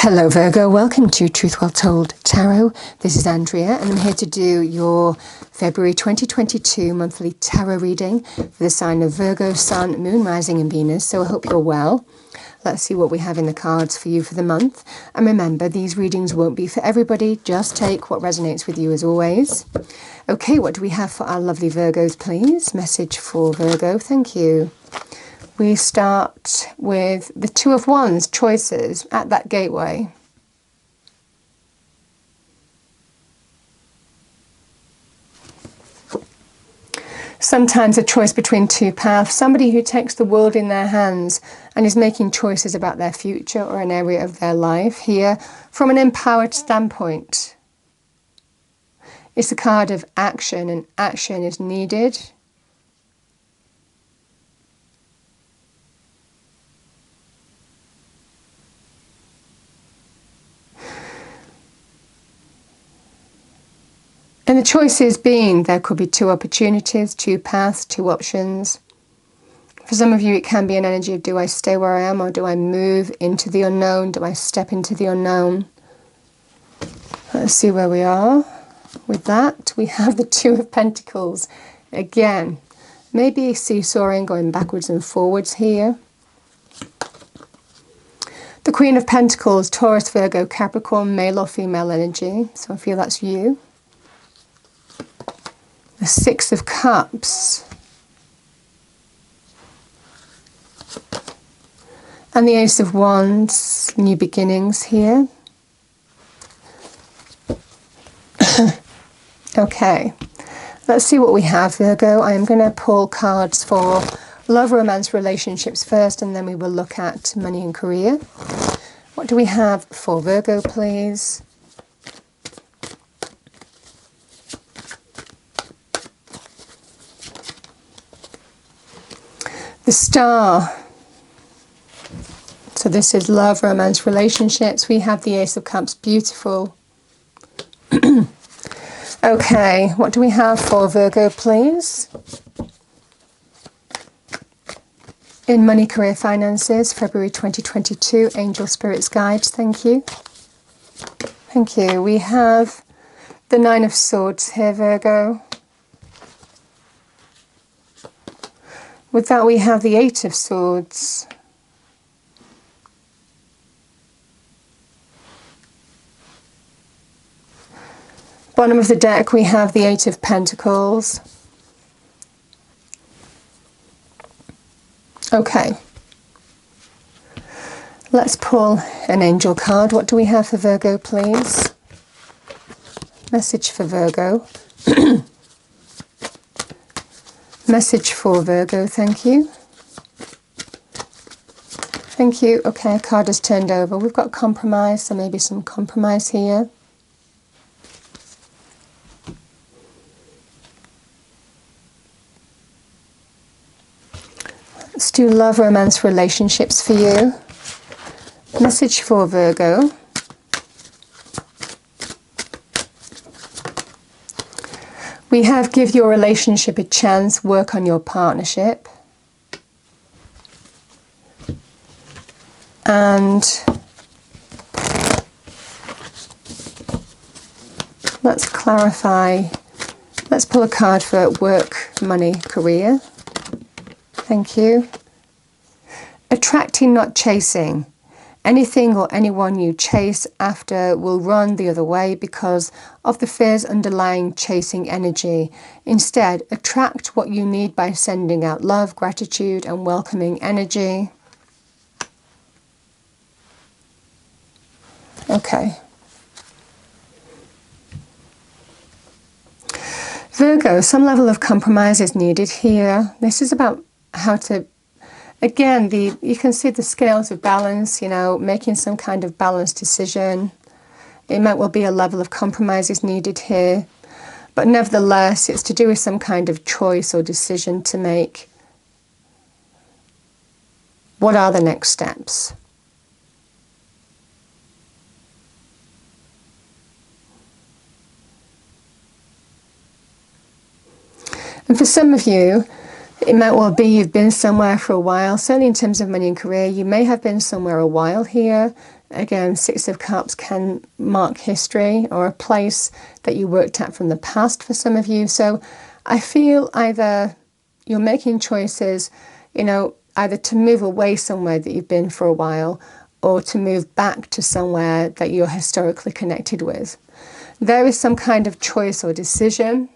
Hello Virgo, welcome to Truth Well Told Tarot. This is Andrea and I'm here to do your February 2022 monthly tarot reading for the sign of Virgo, Sun, Moon, Rising and Venus. So I hope you're well. Let's see what we have in the cards for you for the month. And remember, these readings won't be for everybody. Just take what resonates with you as always. Okay, what do we have for our lovely Virgos, please? Message for Virgo, thank you. We start with the Two of Wands, choices at that gateway. Sometimes a choice between two paths, somebody who takes the world in their hands and is making choices about their future or an area of their life here from an empowered standpoint. It's a card of action, and action is needed. And the choices being, there could be two opportunities, two paths, two options. For some of you, it can be an energy of, do I stay where I am or do I move into the unknown? Do I step into the unknown? Let's see where we are with that. We have the Two of Pentacles. Again, maybe seesawing, going backwards and forwards here. The Queen of Pentacles, Taurus, Virgo, Capricorn, male or female energy. So I feel that's you. The Six of Cups and the Ace of Wands, new beginnings here. Okay, let's see what we have, Virgo. I am going to pull cards for love, romance, relationships first, and then we will look at money and career. What do we have for Virgo, please? The Star. So this is love, romance, relationships. We have the Ace of Cups, beautiful. Okay, what do we have for Virgo, please? In money, career, finances, February 2022, angel, spirits, guides, thank you. Thank you. We have the Nine of Swords here, Virgo. With that, we have the Eight of Swords. Bottom of the deck, we have the Eight of Pentacles. Okay. Let's pull an angel card. What do we have for Virgo, please? Message for Virgo. Message for Virgo, thank you. Thank you. Okay, a card has turned over. We've got compromise, so maybe some compromise here. Let's do love, romance, relationships for you. Message for Virgo. We have give your relationship a chance, work on your partnership. And let's clarify. Let's pull a card for work, money, career. Thank you. Attracting, not chasing. Anything or anyone you chase after will run the other way because of the fears underlying chasing energy. Instead, attract what you need by sending out love, gratitude, and welcoming energy. Okay. Virgo, some level of compromise is needed here. This is about how to, again, you can see the scales of balance, you know, making some kind of balanced decision. It might well be a level of compromise is needed here. But nevertheless, it's to do with some kind of choice or decision to make. What are the next steps? And for some of you, it might well be you've been somewhere for a while. Certainly in terms of money and career, you may have been somewhere a while here. Again, Six of Cups can mark history or a place that you worked at from the past for some of you. So I feel either you're making choices, either to move away somewhere that you've been for a while or to move back to somewhere that you're historically connected with. There is some kind of choice or decision.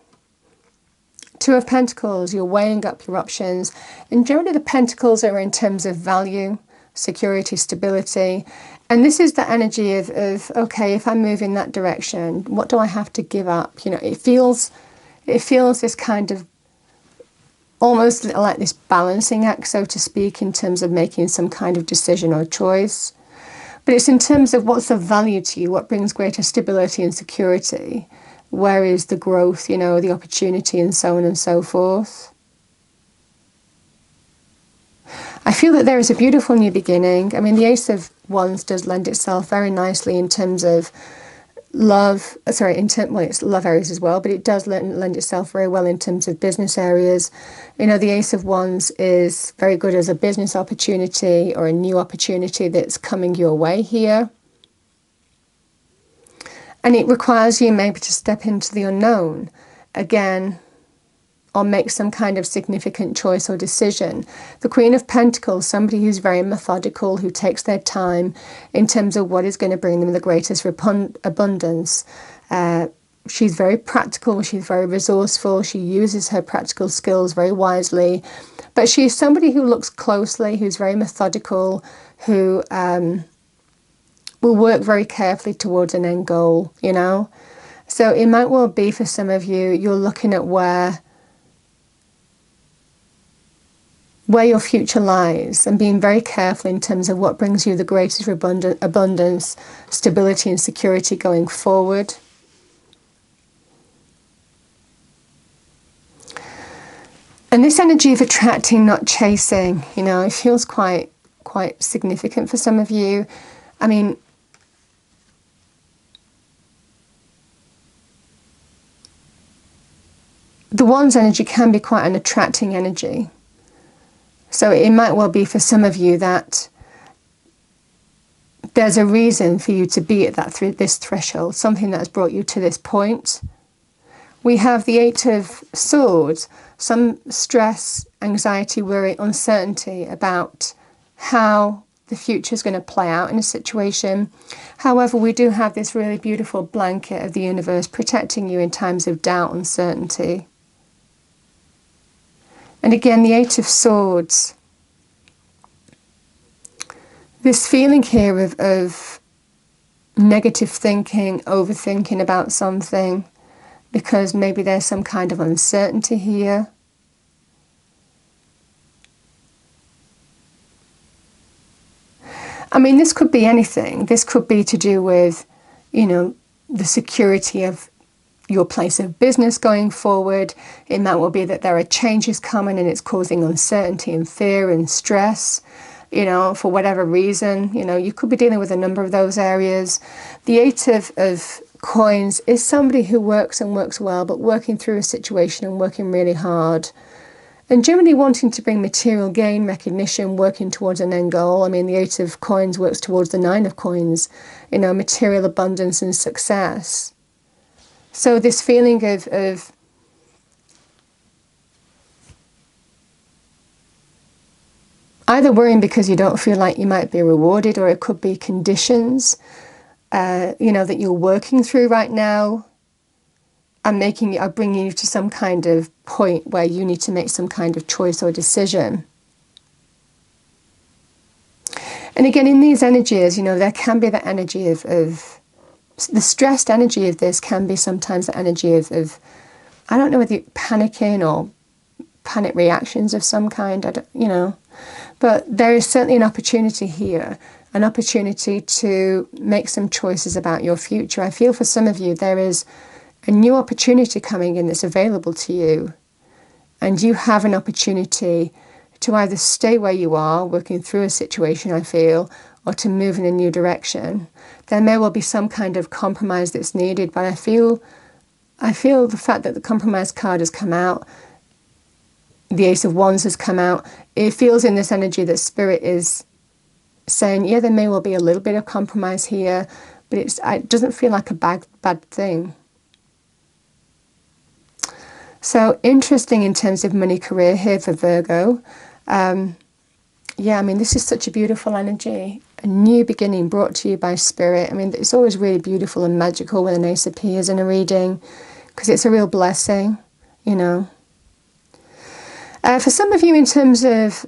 Two of Pentacles, you're weighing up your options. And generally the Pentacles are in terms of value, security, stability. And this is the energy of okay, if I move in that direction, what do I have to give up? It feels this kind of almost like this balancing act, so to speak, in terms of making some kind of decision or choice. But it's in terms of what's of value to you, what brings greater stability and security. Where is the growth, the opportunity, and so on and so forth. I feel that there is a beautiful new beginning. I mean, the Ace of Wands does lend itself very nicely in terms of love. It's love areas as well, but it does lend itself very well in terms of business areas. The Ace of Wands is very good as a business opportunity or a new opportunity that's coming your way here. And it requires you maybe to step into the unknown again, or make some kind of significant choice or decision. The Queen of Pentacles, somebody who's very methodical, who takes their time in terms of what is going to bring them the greatest abundance. She's very practical, she's very resourceful, she uses her practical skills very wisely. But she's somebody who looks closely, who's very methodical, who will work very carefully towards an end goal, So it might well be for some of you, you're looking at where your future lies and being very careful in terms of what brings you the greatest abundance, stability and security going forward. And this energy of attracting, not chasing, it feels quite significant for some of you. I mean, the Wands energy can be quite an attracting energy. So it might well be for some of you that there's a reason for you to be at this threshold, something that's brought you to this point. We have the Eight of Swords, some stress, anxiety, worry, uncertainty about how the future is going to play out in a situation. However, we do have this really beautiful blanket of the universe protecting you in times of doubt, uncertainty. And again, the Eight of Swords. This feeling here of negative thinking, overthinking about something, because maybe there's some kind of uncertainty here. I mean, this could be anything. This could be to do with, the security of your place of business going forward. It might well be that there are changes coming and it's causing uncertainty and fear and stress, for whatever reason. You could be dealing with a number of those areas. The Eight of Coins is somebody who works and works well, but working through a situation and working really hard. And generally wanting to bring material gain, recognition, working towards an end goal. I mean, the Eight of Coins works towards the Nine of Coins, material abundance and success. So this feeling of either worrying because you don't feel like you might be rewarded, or it could be conditions, that you're working through right now, are bringing you to some kind of point where you need to make some kind of choice or decision. And again, in these energies, there can be that energy of the stressed energy of this can be sometimes the energy of I don't know whether you're panicking or panic reactions of some kind, but there is certainly an opportunity here, an opportunity to make some choices about your future. I feel for some of you there is a new opportunity coming in that's available to you, and you have an opportunity to either stay where you are, working through a situation, I feel, or to move in a new direction. There may well be some kind of compromise that's needed, but I feel the fact that the compromise card has come out, the Ace of Wands has come out, it feels in this energy that Spirit is saying, yeah, there may well be a little bit of compromise here, but it doesn't feel like a bad thing. So interesting in terms of money career here for Virgo. Yeah, I mean, this is such a beautiful energy. A new beginning brought to you by Spirit. I mean, it's always really beautiful and magical when an ace appears in a reading, because it's a real blessing, you know. For some of you in terms of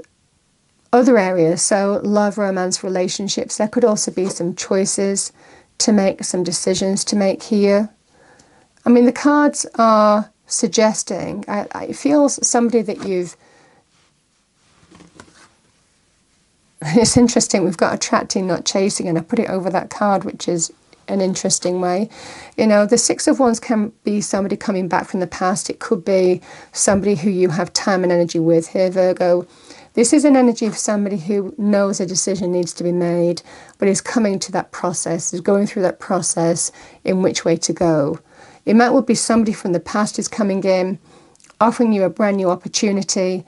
other areas, so love, romance, relationships, there could also be some choices to make, some decisions to make here. I mean, the cards are suggesting, I feel somebody that you've, it's interesting, we've got attracting, not chasing, and I put it over that card, which is an interesting way. You know, the Six of Wands can be somebody coming back from the past. It could be somebody who you have time and energy with here, Virgo. This is an energy of somebody who knows a decision needs to be made, but is coming to that process, is going through that process in which way to go. It might well be somebody from the past is coming in, offering you a brand new opportunity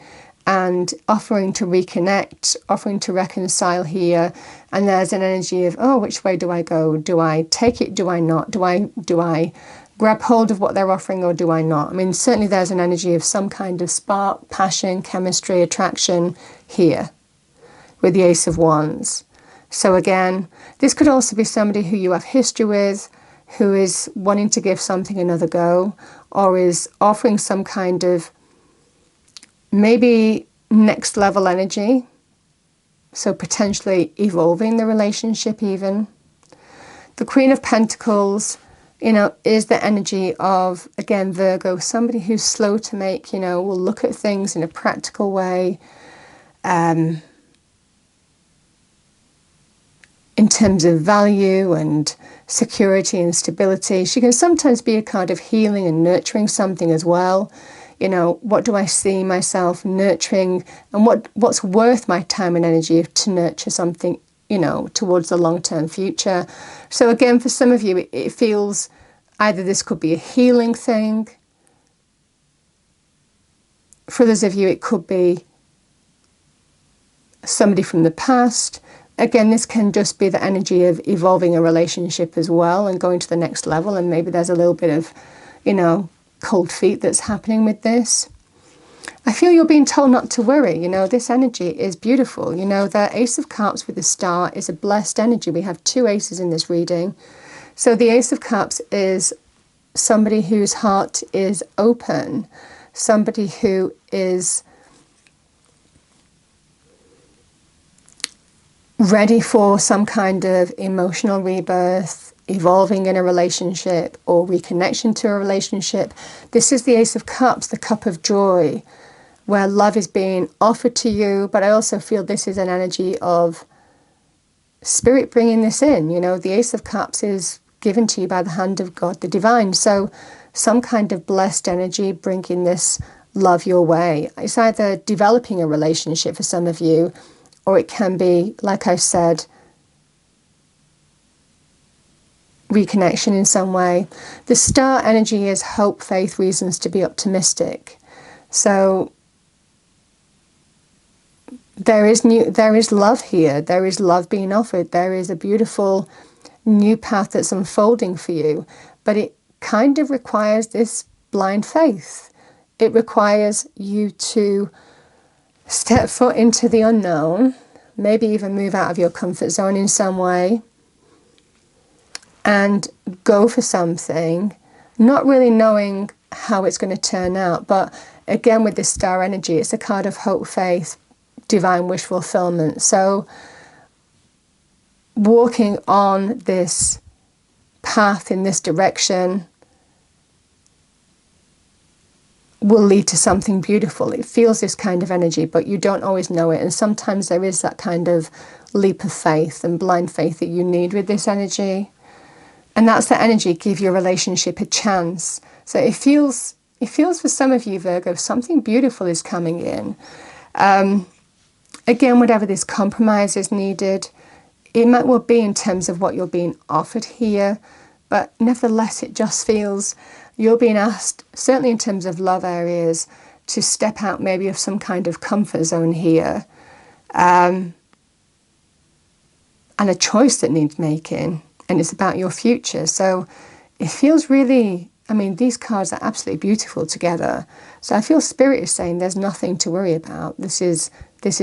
and offering to reconnect, offering to reconcile here. And there's an energy of, oh, which way do I go? Do I take it? Do I not? Do I grab hold of what they're offering, or do I not? I mean, certainly there's an energy of some kind of spark, passion, chemistry, attraction here with the Ace of Wands. So again, this could also be somebody who you have history with, who is wanting to give something another go, or is offering some kind of maybe next level energy. So potentially evolving the relationship even. The Queen of Pentacles, you know, is the energy of, again, Virgo, somebody who's slow to make, you know, will look at things in a practical way, in terms of value and security and stability. She can sometimes be a card of healing and nurturing something as well. You know, what do I see myself nurturing, and what's worth my time and energy to nurture something, you know, towards the long-term future. So again, for some of you, it feels either this could be a healing thing. For others of you, it could be somebody from the past. Again, this can just be the energy of evolving a relationship as well and going to the next level. And maybe there's a little bit of, you know, cold feet that's happening with this. I feel you're being told not to worry. You know, this energy is beautiful. You know, the Ace of Cups with the Star is a blessed energy. We have two aces in this reading. So the Ace of Cups is somebody whose heart is open, somebody who is ready for some kind of emotional rebirth, evolving in a relationship, or reconnection to a relationship. This is the Ace of Cups, the cup of joy, where love is being offered to you. But I also feel this is an energy of Spirit bringing this in. You know, the Ace of Cups is given to you by the hand of God, the divine. So some kind of blessed energy bringing this love your way. It's either developing a relationship for some of you, or it can be, like I said, reconnection in some way. The Star energy is hope, faith, reasons to be optimistic. So there is love here. There is love being offered. There is a beautiful new path that's unfolding for you. But it kind of requires this blind faith. It requires you to step foot into the unknown, maybe even move out of your comfort zone in some way, and go for something, not really knowing how it's going to turn out. But again, with this Star energy, it's a card of hope, faith, divine wish fulfillment. So walking on this path in this direction will lead to something beautiful. It feels this kind of energy, but you don't always know it. And sometimes there is that kind of leap of faith and blind faith that you need with this energy. And that's the energy, give your relationship a chance. So it feels for some of you, Virgo, something beautiful is coming in. Again, whatever this compromise is needed, it might well be in terms of what you're being offered here, but nevertheless, it just feels you're being asked, certainly in terms of love areas, to step out maybe of some kind of comfort zone here. and a choice that needs making, and it's about your future. So it feels really, I mean, these cards are absolutely beautiful together. So I feel Spirit is saying there's nothing to worry about. This is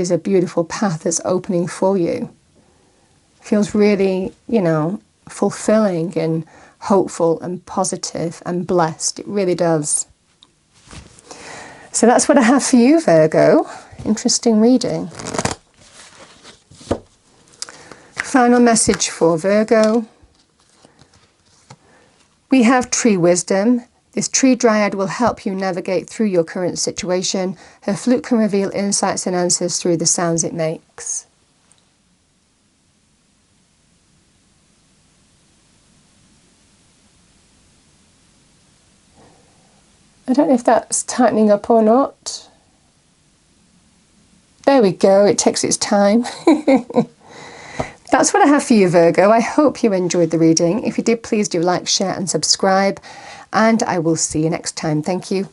a beautiful path that's opening for you. Feels really, you know, fulfilling and hopeful and positive and blessed. It really does. So that's what I have for you, Virgo. Interesting reading. Final message for Virgo. We have tree wisdom. This tree dryad will help you navigate through your current situation. Her flute can reveal insights and answers through the sounds it makes. I don't know if that's tightening up or not. There we go, it takes its time. That's what I have for you, Virgo. I hope you enjoyed the reading. If you did, please do like, share and subscribe. And I will see you next time. Thank you.